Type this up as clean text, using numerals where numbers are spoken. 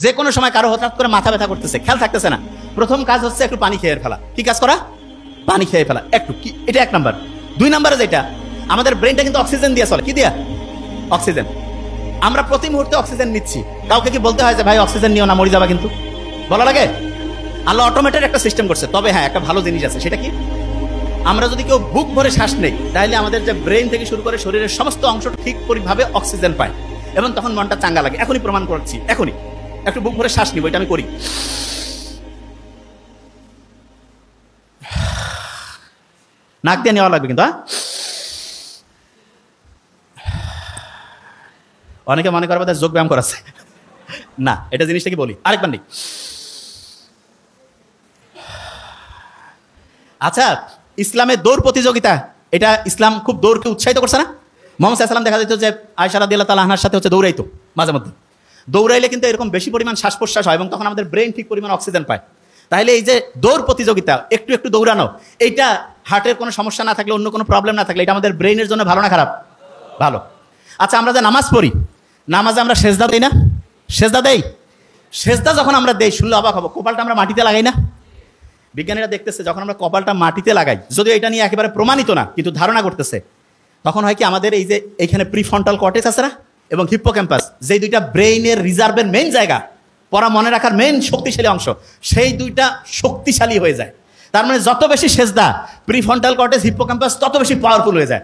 যে কোনো সময় কারো হঠাৎ করে মাথা ব্যথা করতেছে, খেয়াল থাকতেছে না, প্রথম কাজ হচ্ছে একটু পানি খেয়ে ফেলা। কি কাজ করা? পানি খেয়ে ফেলা একটু, কি এটা এক নাম্বার। দুই নাম্বারে যেটা, আমাদের ব্রেনটা কিন্তু অক্সিজেন দিয়ে চলে। কি দিয়া? অক্সিজেন। আমরা প্রতি মুহূর্তে অক্সিজেন নিচ্ছি। কাউকে কি বলতে হয় যে ভাই অক্সিজেন নিও না, মরে যাবা? কিন্তু বলা লাগে? আল্লাহ অটোমেটেড একটা সিস্টেম করছে। তবে হ্যাঁ, একটা ভালো জিনিস আছে। সেটা কি? আমরা যদি কেউ বুক ভরে শ্বাস নেই, তাহলে আমাদের যে ব্রেন থেকে শুরু করে শরীরের সমস্ত অংশ ঠিক পরিভাবে অক্সিজেন পায় এবং তখন মনটা চাঙ্গা লাগে। এখনই প্রমাণ করছি, এখনই একটু বুক ভরে শ্বাস নিব, এটা আমি করি। নাক দিয়ে নেওয়া লাগবে কিন্তু। অনেকে মনে করবে যোগ ব্যায়াম করাচ্ছে না, এটা জিনিসটা কি বলি আরেকবার নেই। আচ্ছা, ইসলামের দৌড় প্রতিযোগিতা, এটা ইসলাম খুব দৌড়কে উৎসাহিত করছে না? মোহাম্মদ সাল্লাল্লাহু আলাইহি ওয়াসাল্লাম দেখা যেত যে আয়েশা রাদিয়াল্লাহু তাআলা আনহার সাথে হচ্ছে দৌড়াইতো মাঝে মধ্যে। দৌড়াইলে কিন্তু এরকম বেশি পরিমাণ শ্বাস প্রশ্বাস হয় এবং তখন আমাদের ব্রেন ঠিক পরিমাণ অক্সিজেন পায়। তাহলে এই যে দৌড় প্রতিযোগিতা, একটু একটু দৌড়ানো, এইটা হার্টের কোনো সমস্যা না থাকলে, অন্য কোনো প্রবলেম না থাকলে, এটা আমাদের ব্রেনের জন্য ভালো না খারাপ? ভালো। আচ্ছা, আমরা যে নামাজ পড়ি, নামাজে আমরা সেজদা দেই না? সেজদা দেই। সেজদা যখন আমরা দেই, শুনলে অবাক হবো, কপালটা আমরা মাটিতে লাগাই না? বিজ্ঞানীরা দেখতেছে যখন আমরা কপালটা মাটিতে লাগাই, যদিও এটা নিয়ে একেবারে প্রমাণিত না, কিন্তু ধারণা করতেছে, তখন হয় কি আমাদের এই যে এইখানে প্রিফ্রন্টাল কর্টেক্স আছে না এবং হিপ্পোক্যাম্পাস, যেই দুইটা ব্রেইনের রিজার্ভের মেইন জায়গা, পড়া মনে রাখার মেইন শক্তিশালী অংশ, সেই দুইটা শক্তিশালী হয়ে যায়। তার মানে যত বেশি সেজদা, প্রিফ্রন্টাল কর্টেক্স, হিপ্পোক্যাম্পাস তত বেশি পাওয়ারফুল হয়ে যায়।